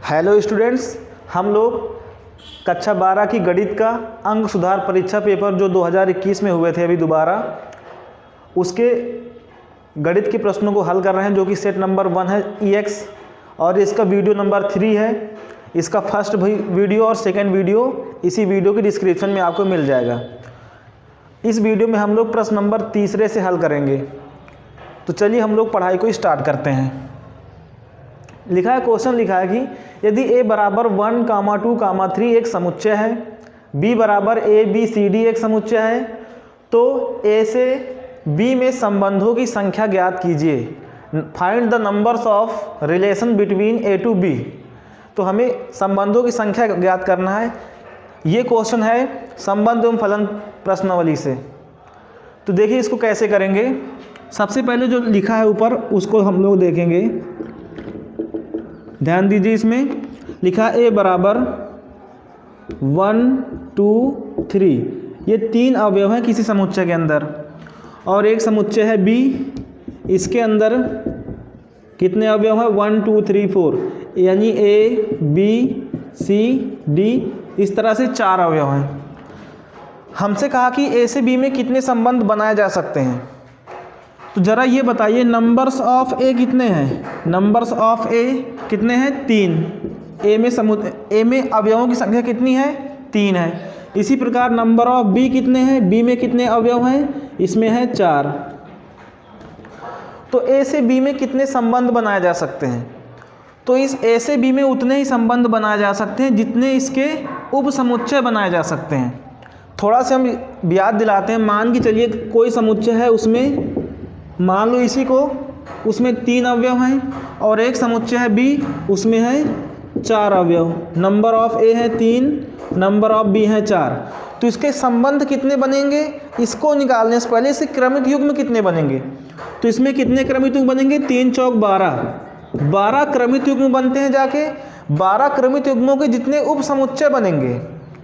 Hello students, हम लोग कक्षा 12 की गणित का अंक सुधार परीक्षा पेपर जो 2021 में हुए थे अभी दोबारा उसके गणित के प्रश्नों को हल कर रहे हैं, जो कि सेट नंबर 1 है EX और इसका वीडियो नंबर 3 है। इसका फर्स्ट वीडियो और सेकंड वीडियो इसी वीडियो के डिस्क्रिप्शन में आपको मिल जाएगा। इस वीडियो में हम लोग प्रश्न नंबर 3 से हल करेंगे। तो चलिए हम लोग पढ़ाई को स्टार्ट करते हैं। लिखा है, क्वेश्चन लिखा है कि यदि a बराबर 1, 2, 3 एक समुच्चय है, b बराबर ABCD एक समुच्चय है, तो a से b में संबंधों की संख्या ज्ञात कीजिए। Find the numbers of relation between a to b। तो हमें संबंधों की संख्या ज्ञात करना है। ये क्वेश्चन है संबंध एवं फलन प्रश्नावली से। तो देखिए इसको कैसे करेंगे। सबसे पहले जो लिखा है ऊपर उसको हम लोग देखेंगे। ध्यान दीजिए, इसमें लिखा a बराबर 1, 2, 3 ये 3 अवयव हैं किसी समुच्चय के अंदर, और एक समुच्चय है b, इसके अंदर कितने अवयव हैं 1, 2, 3, 4 यानी a, b, c, d इस तरह से 4 अवयव हैं। हमसे कहा कि a से b में कितने संबंध बनाए जा सकते हैं। तो ज़रा ये बताइए नंबर्स ऑफ a कितने हैं। नंबर्स ऑफ a कितने हैं 3। a में अवयवों की संख्या कितनी है 3 है। इसी प्रकार नंबर ऑफ b कितने हैं, b में कितने अवयव हैं, इसमें है 4। तो a से b में कितने संबंध बनाए जा सकते हैं। तो इस a से b में उतने ही संबंध बनाए जा सकते हैं जितने इसके उप समुच्चय बनाए जा सकते हैं। थोड़ा सा हम याद दिलाते हैं। मान के चलिए कोई समुच्चय है, उसमें मान लो इसी को, उसमें 3 अवयव हैं और एक समुच्चय है b, उसमें है 4 अवयव। नंबर ऑफ a है 3, नंबर ऑफ b है 4। तो इसके संबंध कितने बनेंगे, इसको निकालने से पहले इसके क्रमिक युग्म कितने बनेंगे। तो इसमें कितने क्रमिक युग्म बनेंगे 3 चौक 12 क्रमिक युग्म बनते हैं। जाके 12 क्रमिक युग्मों के जितने उप समुच्चय बनेंगे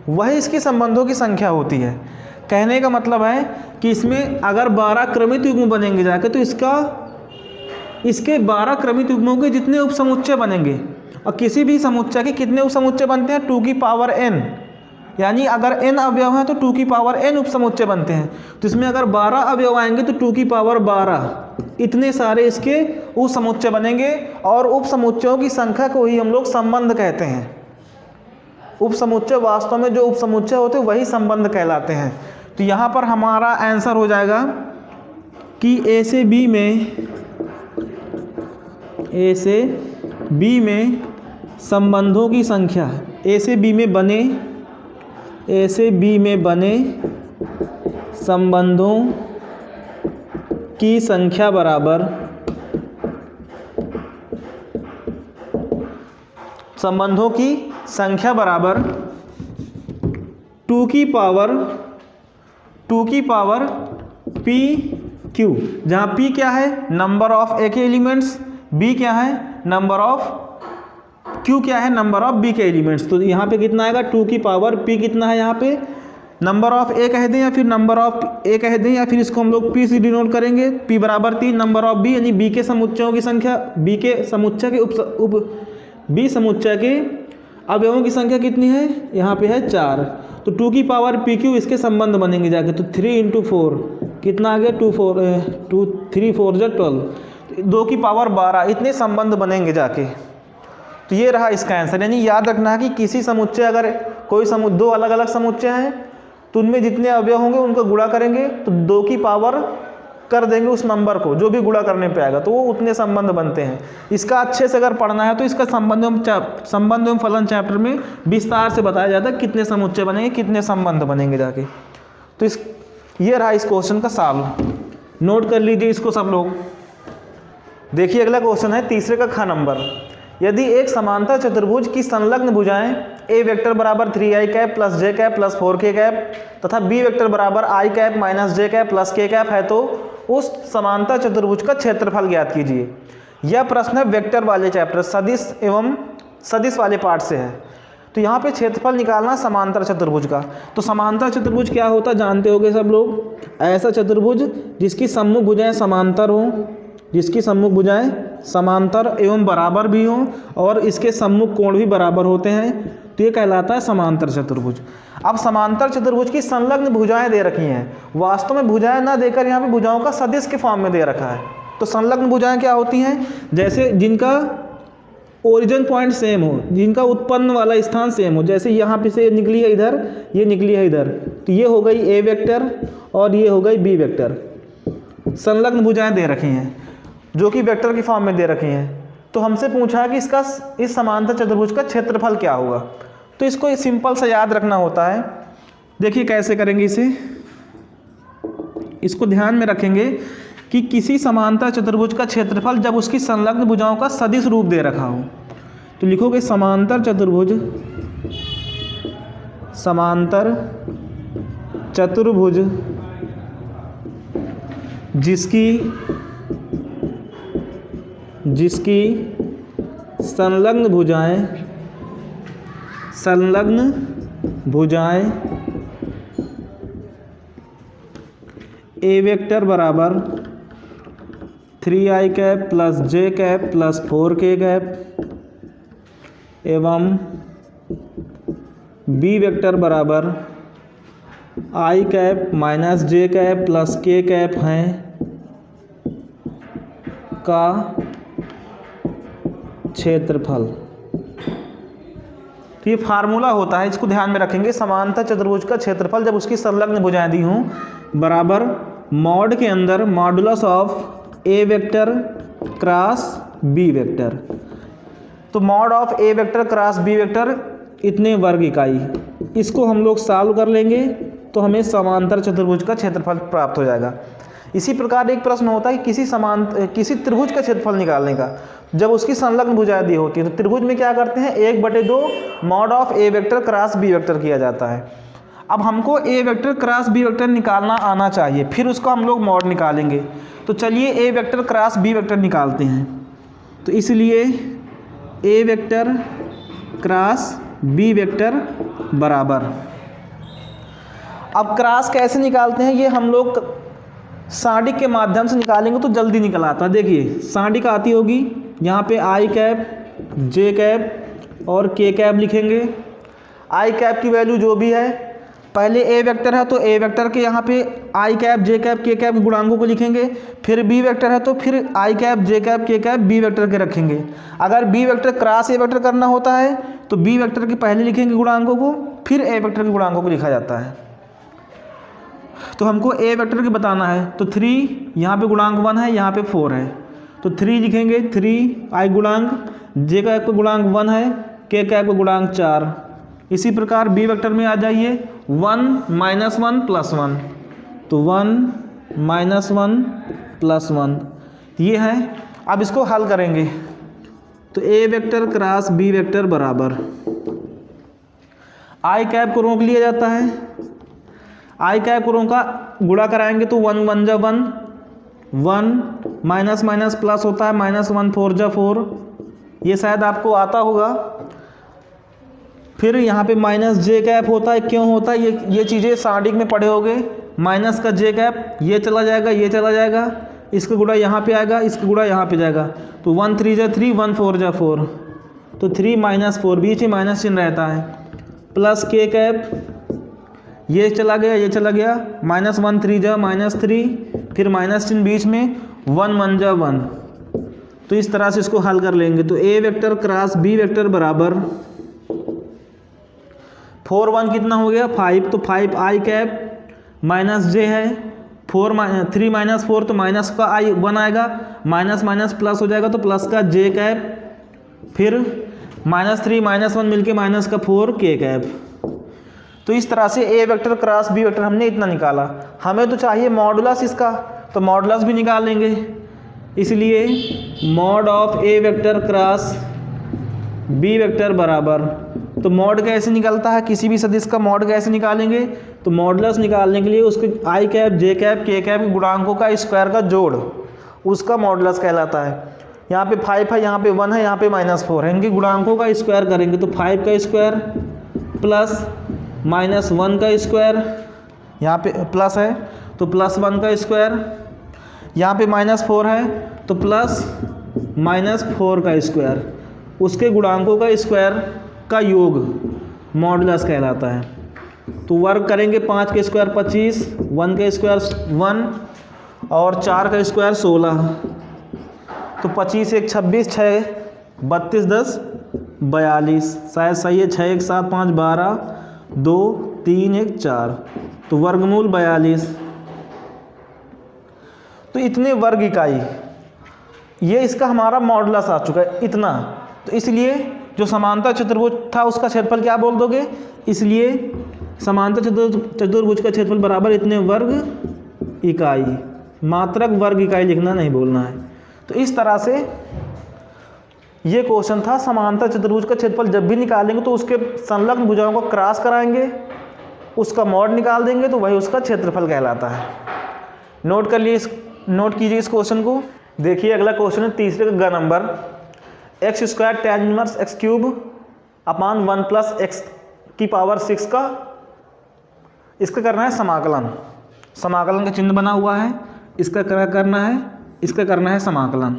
वही इसकी संबंधों की संख्या होती है। कहने का मतलब है कि इसमें अगर 12 क्रमिक युग्म बनेंगे जाके, तो इसके 12 क्रमिक युग्मों के जितने उप समुच्चय बनेंगे, और किसी भी समुच्चय के कितने उप समुच्चय बनते हैं 2 की पावर n, यानी अगर n अवयव हैं तो 2 की पावर n उप समुच्चय बनते हैं। तो इसमें अगर 12 अवयव आएंगे तो 2 की पावर 12 इतने सारे इसके उप समुच्चय बनेंगे, और उप समुच्चयों की संख्या को ही हम लोग संबंध कहते हैं। उप समुच्चय वास्तव में जो उप समुच्चय होते हैं वही संबंध कहलाते हैं। तो यहाँ पर हमारा आंसर हो जाएगा कि a से b में संबंधों की संख्या, a से b में बने संबंधों की संख्या बराबर 2 की पावर pq, जहाँ p क्या है नंबर ऑफ a के एलिमेंट्स, b क्या है नंबर ऑफ q क्या है नंबर ऑफ b के एलिमेंट्स। तो यहाँ पे कितना आएगा 2 की पावर p कितना है, यहाँ पे नंबर ऑफ a कह दें या फिर नंबर ऑफ a कह दें, या फिर इसको हम लोग p से डिनोट करेंगे। p बराबर 3 नंबर ऑफ b, यानी b के समुच्चयों की संख्या, b के समुच्चय के b समुच्चय के अवयवों की संख्या कितनी है, यहाँ पे है 4। तो 2 की पावर pq इसके संबंध बनेंगे जाके। तो 3 × 4 कितना आ गया 3 4 12, 2 की पावर 12 इतने संबंध बनेंगे जाके। तो ये रहा इसका आंसर। यानी याद रखना है कि किसी समुच्चय, अगर कोई दो अलग अलग समुच्चय हैं तो उनमें जितने अवयव होंगे उनको गुणा करेंगे, तो 2 की पावर कर देंगे उस नंबर को, जो भी गुणा करने पे आएगा, तो वो उतने संबंध बनते हैं। इसका अच्छे से अगर पढ़ना है तो इसका संबंध एवं फलन चैप्टर में विस्तार से बताया जाता है कितने समुच्चय बनेंगे, कितने संबंध बनेंगे जाके। तो ये रहा इस क्वेश्चन का सॉल्व। नोट कर लीजिए इसको सब लोग। देखिए अगला क्वेश्चन है 3 का ख नंबर। यदि एक समांतर चतुर्भुज की संलग्न भुजाएं a वेक्टर बराबर 3i cap plus j cap plus 4k cap तथा b वेक्टर बराबर i cap minus j cap plus k cap है, तो उस समांतर चतुर्भुज का क्षेत्रफल ज्ञात कीजिए। यह प्रश्न है वेक्टर वाले चैप्टर सदिश एवं सदिश वाले पार्ट से है। तो यहाँ पे क्षेत्रफल निकालना समांतर चतुर्भुज का। तो समांतर चतुर्भुज क्या होता है जानते होंगे सब लोग। ऐसा चतुर्भुज जिसकी सम्मुख भुजाएं समांतर हो, जिसकी सम्मुख भुजाएं समांतर एवं बराबर भी हों और इसके सम्मुख कोण भी बराबर होते हैं, तो ये कहलाता है समांतर चतुर्भुज। अब समांतर चतुर्भुज की संलग्न भुजाएं दे रखी हैं, वास्तव में भुजाएं ना देकर यहाँ पे भुजाओं का सदिश के फॉर्म में दे रखा है। तो संलग्न भुजाएं क्या होती हैं? जैसे जिनका ओरिजिन पॉइंट सेम हो, जिनका उत्पन्न वाला स्थान सेम हो, जैसे यहाँ पे से निकली है इधर, ये निकली है इधर, तो ये हो गई ए वेक्टर और ये हो गई बी वेक्टर। संलग्न भुजाएं दे रखी हैं जो कि वेक्टर की फॉर्म में दे रखी हैं। तो हमसे पूछा है कि इसका इस समांतर चतुर्भुज का क्षेत्रफल क्या होगा। तो इसको सिंपल से याद रखना होता है। देखिए कैसे करेंगे इसे, इसको ध्यान में रखेंगे कि किसी समांतर चतुर्भुज का क्षेत्रफल जब उसकी संलग्न भुजाओं का सदिश रूप दे रखा हो, तो लिखोगे समांतर चतुर्भुज जिसकी संलग्न भुजाएं ए वेक्टर बराबर 3i कैप प्लस जे कैप प्लस 4k कैप एवं बी वेक्टर बराबर i cap minus J cap plus k cap हैं का क्षेत्रफल। तो ये फार्मूला होता है, इसको ध्यान में रखेंगे। समांतर चतुर्भुज का क्षेत्रफल जब उसकी संलग्न भुजाएं दी हों बराबर मॉड के अंदर modulus of A vector cross B vector. तो mod of A vector cross B vector इतने वर्ग इकाई, इसको हम लोग सॉल्व कर लेंगे तो हमें समांतर चतुर्भुज का क्षेत्रफल प्राप्त हो जाएगा। इसी प्रकार एक प्रश्न होता है किसी त्रिभुज का क्षेत्रफल निकालने का, जब उसकी संलग्न भुजाएं दी होती है। तो त्रिभुज में क्या करते हैं, 1/2 mod of A vector cross B vector किया जाता है। अब हमको A vector cross B vector निकालना आना चाहिए, फिर उसको हम लोग मॉड निकालेंगे। तो चलिए ए वेक्टर क्रॉस बी वेक्टर निकालते हैं। तो इसलिए ए वेक्टर क्रॉस बी वेक्टर बराबर, अब क्रॉस कैसे निकालते हैं ये हम लोग सारणी के माध्यम से निकालेंगे तो जल्दी निकल आता है। देखिए सारणी का आती होगी, यहाँ पे आई कैप जे कैप और के कैप लिखेंगे। आई कैप की वैल्यू जो भी है, पहले ए वेक्टर है तो ए वेक्टर के यहाँ पे I cap J cap K cap गुणांकों को लिखेंगे। फिर बी वेक्टर है तो फिर I cap J cap K cap B vector के रखेंगे। अगर B vector cross A vector करना होता है तो बी वेक्टर के पहले लिखेंगे गुणांकों को, फिर ए वेक्टर के गुणांकों को लिखा जाता है। तो हमको ए वेक्टर की बताना है, तो 3 यहाँ पे गुणांक 1 है, यहाँ पे 4 है, तो 3 लिखेंगे। 3 आई गुणांक, जे का एक गुणांक 1 है, के का एक गुणांक 4। इसी प्रकार बी वेक्टर में आ जाइए 1 - 1 + 1, तो 1 - 1 + 1 ये है। अब इसको हल करेंगे तो ए वेक्टर क्रॉस बी वेक्टर बराबर, आई कैप को रोक लिया जाता है, आई कैप को रोका गुणा कराएंगे तो 1 × 1 = 1, 1 माइनस माइनस प्लस होता है, -1 4 × 4, ये शायद आपको आता होगा। फिर यहाँ पे माइनस जे कैप होता है, क्यों होता है ये चीज़ें सारणी में पढ़े होगे। माइनस का जे कैप ये चला जाएगा, ये चला जाएगा, इसका गुणा यहाँ पे आएगा, इसका गुणा यहाँ पे जाएगा, तो 1 3 × 3, 1 4 × 4, तो 3 - 4 बीच में माइनस चिन्ह रहता है, प्लस के कैप ये चला गया, ये चला गया, -1 3 × -3, फिर माइनस चिन्ह बीच में, 1 1 × 1। तो इस तरह से इसको हल कर लेंगे। तो ए वेक्टर क्रॉस बी वेक्टर बराबर 4 1 कितना हो गया 5, तो 5 आई कैप माइनस जे है, 3 - 4 तो माइनस का आई 1 आएगा, माइनस माइनस प्लस हो जाएगा तो प्लस का जे कैप, फिर -3 - 1 मिलके माइनस का 4 के कैप। तो इस तरह से ए वेक्टर क्रॉस बी वेक्टर हमने इतना निकाला। हमें तो चाहिए मॉडुलस इसका, तो मॉडुलस भी निकाल लेंगे। इसलिए mod of A vector cross B vector बराबर, तो मॉड कैसे निकलता है, किसी भी सदिश का मॉड कैसे निकालेंगे, तो मॉडुलस निकालने के लिए उसके आई cap J cap K cap गुणांकों का स्क्वायर का जोड़, उसका मॉडुलस कहलाता है। यहाँ पे 5 है, यहाँ पे 1 है, यहाँ पे -4 है, इनके गुणांकों का स्क्वायर करेंगे तो 5 का स्क्वायर प्लस -1 का स्क्वायर, यहाँ पे प्लस है तो +1 का स्क्वायर, यहाँ पे -4 है तो प्लस -4 का स्क्वायर, उसके गुणांकों का स्क्वायर का योग मॉडुलस कहलाता है। तो वर्ग करेंगे 5 का स्क्वायर 25, 1 का स्क्वायर 1 और 4 का स्क्वायर 16। तो 25 1 26, 6 32 10 42, शायद सही है। 6 1 7 5 12, 2 3 1 4, तो वर्गमूल 42। तो इतने वर्ग इकाई, ये इसका हमारा मॉडुलस आ चुका है इतना। तो इसलिए जो समांतर चतुर्भुज था उसका क्षेत्रफल क्या बोल दोगे, इसलिए समांतर चतुर्भुज का क्षेत्रफल बराबर इतने वर्ग इकाई, मात्रक वर्ग इकाई लिखना नहीं भूलना है। तो इस तरह से ये क्वेश्चन था। समांतर चतुर्भुज का क्षेत्रफल जब भी निकालेंगे तो उसके संलग्न भुजाओं को क्रॉस कराएंगे, उसका मॉड निकाल देंगे तो वही उसका क्षेत्रफल कहलाता है। नोट कीजिए इस क्वेश्चन को। देखिए अगला क्वेश्चन है तीसरे का number, x² tan inverse x³ अपान 1 प्लस x की पावर 6 का, इसका करना है समाकलन। समाकलन का चिन्ह बना हुआ है, इसका क्या करना है, इसका करना है समाकलन।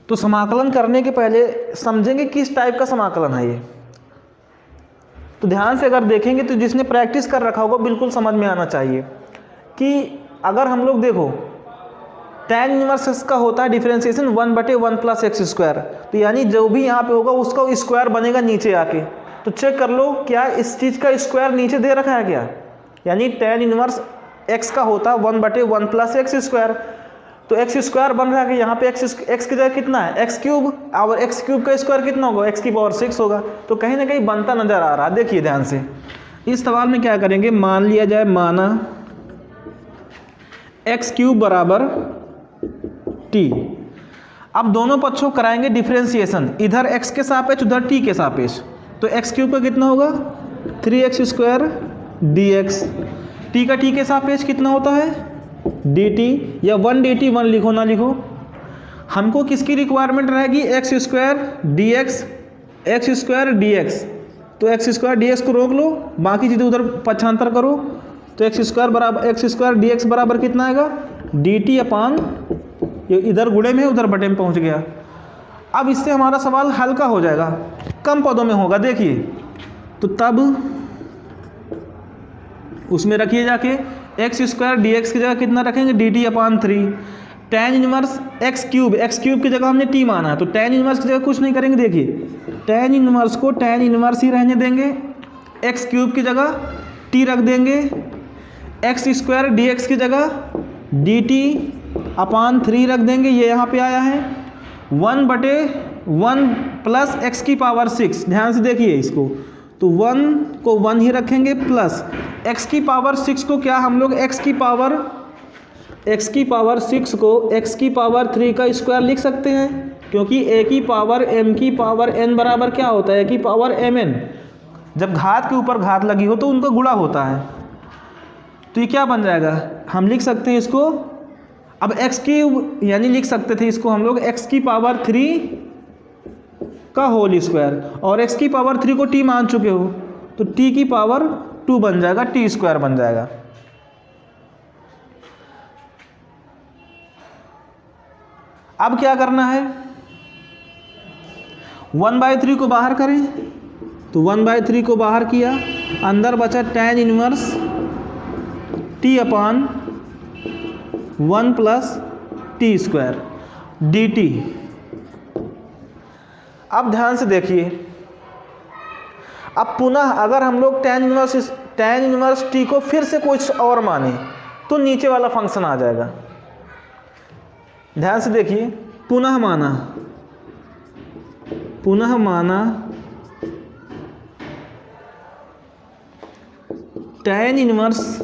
तो समाकलन करने के पहले समझेंगे किस टाइप का समाकलन है ये। तो ध्यान से अगर देखेंगे तो जिसने प्रैक्टिस कर रखा होगा बिल्कुल समझ में आना चाहिए कि अगर हम लोग देखो tan इनवर्स x का होता है डिफरेंशिएशन 1/1 प्लस x²। तो यानी जो भी यहाँ पे होगा उसका स्क्वायर बनेगा नीचे आके। तो चेक कर लो क्या इस चीज़ का स्क्वायर नीचे दे रखा है क्या, यानी tan इनवर्स x का होता है 1/1 प्लस x²। तो x² बन रहा है कि यहाँ पे x की जगह कितना है x³ और x³ का स्क्वायर कितना होगा x की पावर 6 होगा। तो कहीं ना कहीं बनता नजर आ रहा है। देखिए ध्यान से इस सवाल में क्या करेंगे, मान लिया जाए, माना x³ बराबर t। अब दोनों पक्षों कराएंगे डिफरेंशिएशन, इधर x के सापेक्ष उधर t के सापेक्ष। तो x³ का कितना होगा 3x² dx, t का t के सापेक्ष कितना होता है dt, या 1 dt 1 लिखो ना लिखो। हमको किसकी रिक्वायरमेंट रहेगी x² dx, x² dx। तो x² dx को रोक लो, बाकी चीज़ें उधर पक्षांतर करो। तो x² dx बराबर कितना आएगा dt अपान, इधर गुणे में उधर बटे में पहुंच गया। अब इससे हमारा सवाल हल्का हो जाएगा, कम पदों में होगा। देखिए तो तब उसमें रखिए जाके x² dx की जगह कितना रखेंगे dt अपान 3। tan इनवर्स x³ की जगह हमने t माना है, तो tan इनवर्स की जगह कुछ नहीं करेंगे। देखिए tan इनवर्स को tan इनवर्स ही रहने देंगे, x³ की जगह t रख देंगे, x² dx की जगह dt अपान 3 रख देंगे। ये यहाँ पे आया है 1/1 प्लस x की पावर 6। ध्यान से देखिए इसको, तो 1 को 1 ही रखेंगे प्लस x की पावर 6 को क्या हम लोग x की पावर 6 को x की पावर 3 का स्क्वायर लिख सकते हैं, क्योंकि a की पावर m की पावर n बराबर क्या होता है a की पावर mn। जब घात के ऊपर घात लगी हो तो उनका गुणा होता है। तो ये क्या बन जाएगा, हम लिख सकते हैं इसको, अब x³ यानी लिख सकते थे इसको हम लोग x की पावर 3 का होल स्क्वायर, और x की पावर 3 को t मान चुके हो तो t की पावर 2 बन जाएगा, t² बन जाएगा। अब क्या करना है, 1/3 को बाहर करें, तो 1/3 को बाहर किया, अंदर बचा tan इनवर्स t अपान 1 प्लस t² dt। अब ध्यान से देखिए, अब पुनः अगर हम लोग tan इनवर्स t को फिर से कुछ और माने तो नीचे वाला फंक्शन आ जाएगा। ध्यान से देखिए, पुनः माना tan इनवर्स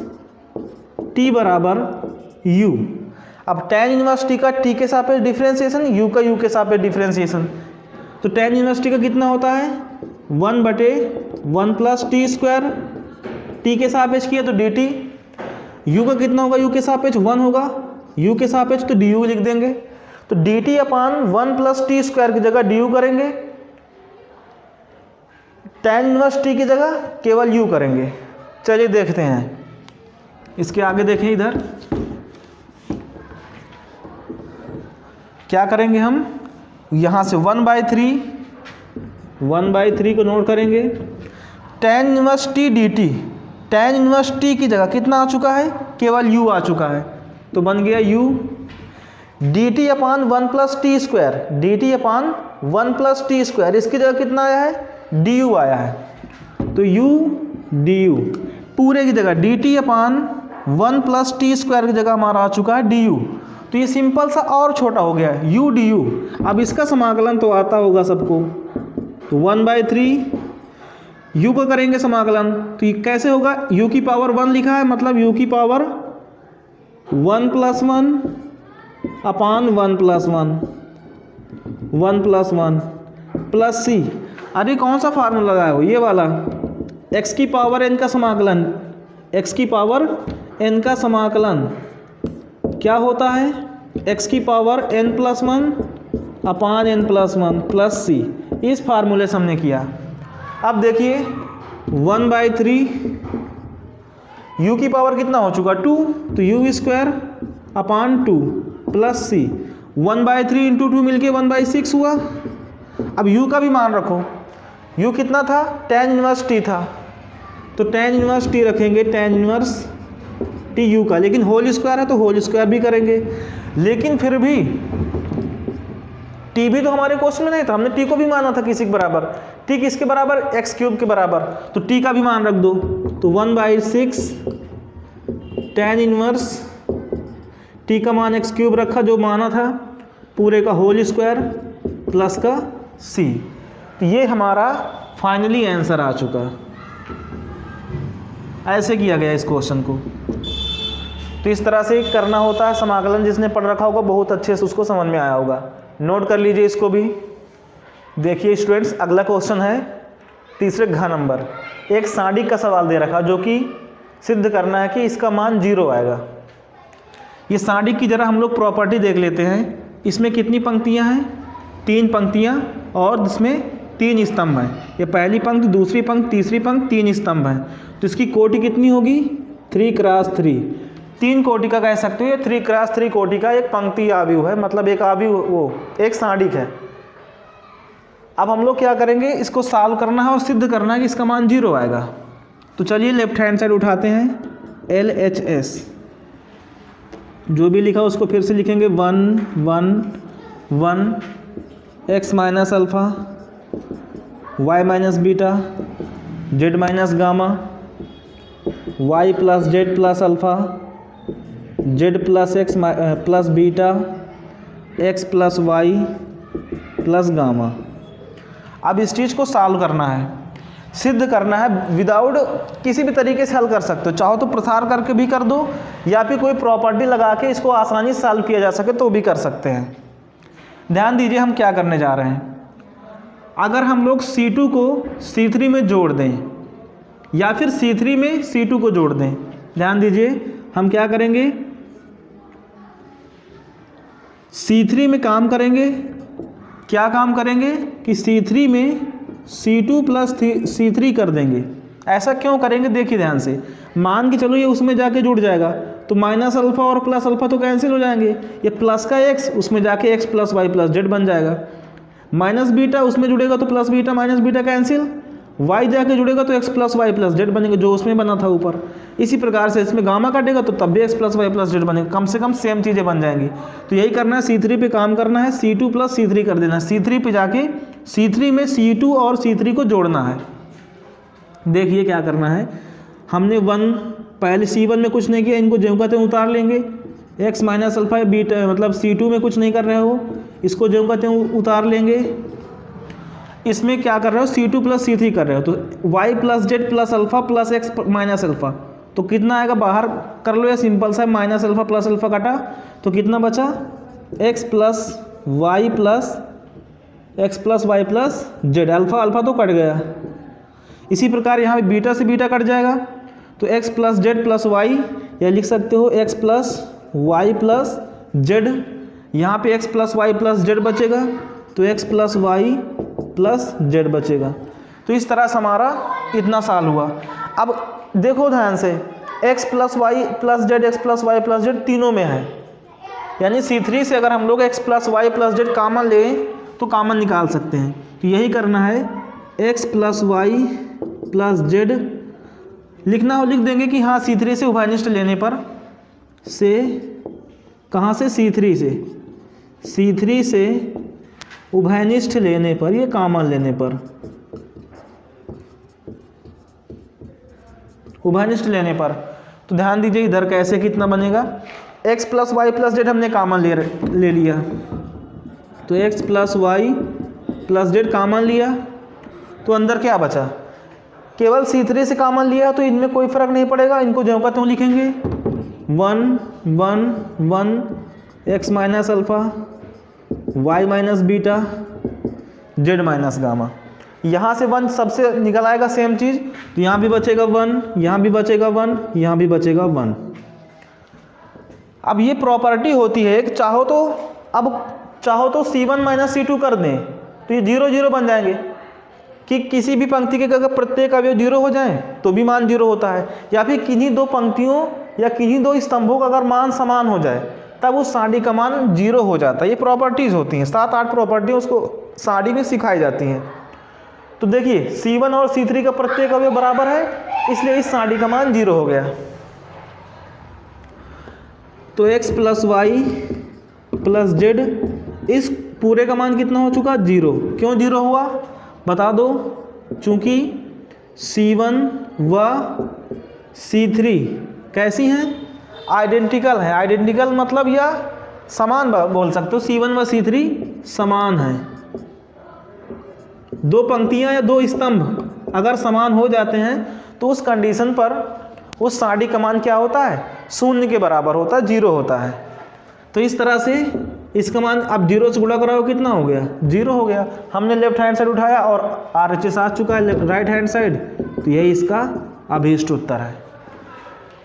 t बराबर u। अब tan इनवर्स t का t के सापेक्ष डिफरेंशिएशन, u का u के सापेक्ष डिफरेंशिएशन। तो tan इनवर्स t का कितना होता है 1/1 प्लस t², t के सापेक्ष किया तो dt। u का कितना होगा u के सापेक्ष 1 होगा, u के सापेक्ष तो du लिख देंगे। तो dt अपान 1 प्लस t² की जगह du करेंगे, tan इनवर्स t की जगह केवल u करेंगे। चलिए देखते हैं, इसके आगे देखें इधर, क्या करेंगे हम, यहाँ से 1/3 को नोट करेंगे। tan inverse t dt, tan inverse t की जगह कितना आ चुका है, केवल u आ चुका है, तो बन गया u dt अपान 1 + t स्क्वायर, dt अपान 1 + t स्क्वायर, इसकी जगह कितना आया है, du आया है, तो u du पूरे की जगह dt अपान 1 + t स्क्वायर की जगह हमारा आ चुका है du। तो ये सिंपल सा और छोटा हो गया है u du। अब इसका समाकलन तो आता होगा सबको, तो 1/3 u का करेंगे समाकलन, तो ये कैसे होगा, u की पावर 1 लिखा है, मतलब u की पावर 1 + 1 अपान 1 + 1 प्लस c। अरे कौन सा फार्मूला लगाया हो, ये वाला, x की पावर n का समाकलन, x की पावर n का समाकलन क्या होता है, x की पावर n + 1 अपान n + 1 प्लस c। इस फार्मूले से हमने किया। अब देखिए 1/3 u की पावर कितना हो चुका 2, तो u² अपान 2 प्लस c, 1/3 × 2 मिलके 1/6 हुआ। अब u का भी मान रखो, u कितना था, tan इनवर्स t था, तो tan इनवर्स t रखेंगे, tan इनवर्स t u का, लेकिन होल स्क्वायर है तो होल स्क्वायर भी करेंगे। लेकिन फिर भी t भी तो हमारे क्वेश्चन में नहीं था, हमने t को भी माना था किसी के बराबर, t किसके बराबर, x³ के बराबर, तो t का भी मान रख दो, तो 1/6 tan इनवर्स t का मान x³ रखा जो माना था, पूरे का होल स्क्वायर प्लस का c। तो ये हमारा फाइनली आंसर आ चुका। ऐसे किया गया इस क्वेश्चन को। तो इस तरह से करना होता है समाकलन, जिसने पढ़ रखा होगा बहुत अच्छे से उसको समझ में आया होगा। नोट कर लीजिए इसको भी। देखिए स्टूडेंट्स, अगला क्वेश्चन है तीसरे घ नंबर, एक सारणिक का सवाल दे रखा जो कि सिद्ध करना है कि इसका मान 0 आएगा। ये सारणिक की जरा हम लोग प्रॉपर्टी देख लेते हैं। इसमें कितनी पंक्तियां हैं, 3 पंक्तियां, और इसमें 3 स्तंभ हैं। ये पहली पंक्ति, दूसरी पंक्ति, तीसरी पंक्ति, 3 स्तंभ हैं। तो इसकी कोटि कितनी होगी, 3 × 3, 3 कोटि का कह सकते हो। ये 3 × 3 कोटि का एक पंक्ति आव्यूह है, मतलब एक आव्यूह, वो एक सारणिक है। अब हम लोग क्या करेंगे, इसको सॉल्व करना है और सिद्ध करना है कि इसका मान 0 आएगा। तो चलिए लेफ्ट हैंड साइड उठाते हैं, LHS जो भी लिखा उसको फिर से लिखेंगे, 1 1 1 x minus alpha, y minus beta, z minus gamma, y plus Z plus alpha, z plus X plus beta, x plus Y plus gamma. अब इस चीज़ को सॉल्व करना है, सिद्ध करना है। विदाउट किसी भी तरीके से हल कर सकते हो, चाहो तो प्रसार करके भी कर दो, या फिर कोई प्रॉपर्टी लगा के इसको आसानी से सॉल्व किया जा सके तो भी कर सकते हैं। ध्यान दीजिए हम क्या करने जा रहे हैं। अगर हम लोग C2 को C3 में जोड़ दें, या फिर C3 में C2 को जोड़ दें, ध्यान दीजिए हम क्या करेंगे, C3 में काम करेंगे। क्या काम करेंगे कि C3 में C2 प्लस C3 कर देंगे। ऐसा क्यों करेंगे, देखिए ध्यान से। मान के चलो ये उसमें जाके जुड़ जाएगा, तो माइनस अल्फ़ा और प्लस अल्फ़ा तो कैंसिल हो जाएंगे। ये प्लस का x उसमें जाके x plus Y plus Z बन जाएगा। माइनस बीटा उसमें जुड़ेगा तो plus beta minus beta cancel, y जाके जुड़ेगा तो x plus Y plus Z बनेगा जो उसमें बना था ऊपर। इसी प्रकार से इसमें गामा काटेगा तो तब भी x plus Y plus Z बनेगा, कम से कम सेम चीज़ें बन जाएंगी। तो यही करना है, C3 पे काम करना है, C2 प्लस C3 कर देना है। C3 पे जाके C3 में C2 और C3 को जोड़ना है। देखिए क्या करना है, हमने पहले C1 में कुछ नहीं किया, इनको ज्यों का त्यों उतार लेंगे। x माइनस अल्फ़ा बीटा, मतलब C2 में कुछ नहीं कर रहे हो, इसको ज्यों का त्यों उतार लेंगे। इसमें क्या कर रहे हो, C2 प्लस C3 कर रहे हो, तो y plus Z plus alpha plus x minus alpha, तो कितना आएगा बाहर कर लो, या सिंपल सा माइनस अल्फ़ा प्लस अल्फ़ा काटा तो कितना बचा, x plus Y plus Z. Alpha alpha तो कट गया। इसी प्रकार यहाँ पे बीटा से बीटा कट जाएगा, तो x plus Z plus Y, या लिख सकते हो x plus Y plus Z. यहाँ पे x plus Y plus Z बचेगा, तो x plus Y plus Z बचेगा। तो इस तरह से हमारा इतना साल हुआ। अब देखो ध्यान से, x plus Y plus Z, x plus Y plus Z तीनों में है, यानी C3 से अगर हम लोग x plus Y plus Z common लें तो कॉमन निकाल सकते हैं। तो यही करना है, x plus Y plus Z लिखना हो लिख देंगे कि हाँ C3 से उभयनिष्ठ लेने पर, से कहाँ से, C3 से उभयनिष्ठ लेने पर, ये कॉमन लेने पर, उभयनिष्ठ लेने पर। तो ध्यान दीजिए इधर कैसे कितना बनेगा, x plus Y plus Z हमने कॉमन ले लिया, तो x plus Y plus Z common लिया, तो अंदर क्या बचा, केवल C3 से कॉमन लिया तो इनमें कोई फर्क नहीं पड़ेगा, इनको ज्यों का त्यों लिखेंगे 1 1 1 x minus alpha y minus beta z minus gamma. यहाँ से 1 सबसे निकल आएगा सेम चीज़, तो यहाँ भी बचेगा 1, यहाँ भी बचेगा 1, यहाँ भी बचेगा 1। अब ये प्रॉपर्टी होती है कि चाहो तो C1 माइनस C2 कर दें तो ये 0 0 बन जाएंगे, कि किसी भी पंक्ति के अगर प्रत्येक अवयव 0 हो जाएं तो भी मान 0 होता है, या फिर किन्हीं दो पंक्तियों या किन्हीं दो स्तंभों का अगर मान समान हो जाए तब उस सारणी का मान 0 हो जाता है। ये प्रॉपर्टीज़ होती हैं, 7-8 प्रॉपर्टी उसको सारणी में सिखाई जाती हैं। तो देखिए C1 और C3 का प्रत्येक अवयव बराबर है, इसलिए इस सारणी का मान 0 हो गया। तो x plus Y plus Z, इस पूरे का मान कितना हो चुका, 0। क्यों 0 हुआ बता दो, चूंकि C1 व C3 कैसी हैं, आइडेंटिकल है। आइडेंटिकल मतलब या समान बोल सकते हो, C1 व C3 समान हैं। दो पंक्तियां या दो स्तंभ अगर समान हो जाते हैं तो उस कंडीशन पर उस सारणी का मान क्या होता है, 0 के बराबर होता है, 0 होता है। तो इस तरह से इसका मान अब 0 से गुणा कराओ कितना हो गया, 0 हो गया। हमने लेफ्ट हैंड साइड उठाया और RHS आ चुका है राइट हैंड साइड, तो यही इसका अभीष्ट उत्तर है।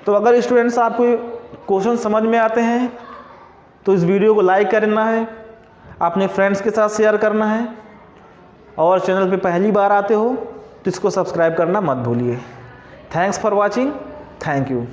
तो अगर स्टूडेंट्स आपको क्वेश्चन समझ में आते हैं तो इस वीडियो को लाइक करना है, अपने फ्रेंड्स के साथ शेयर करना है, और चैनल पे पहली बार आते हो तो इसको सब्सक्राइब करना मत भूलिए। Thanks for watching, thank you.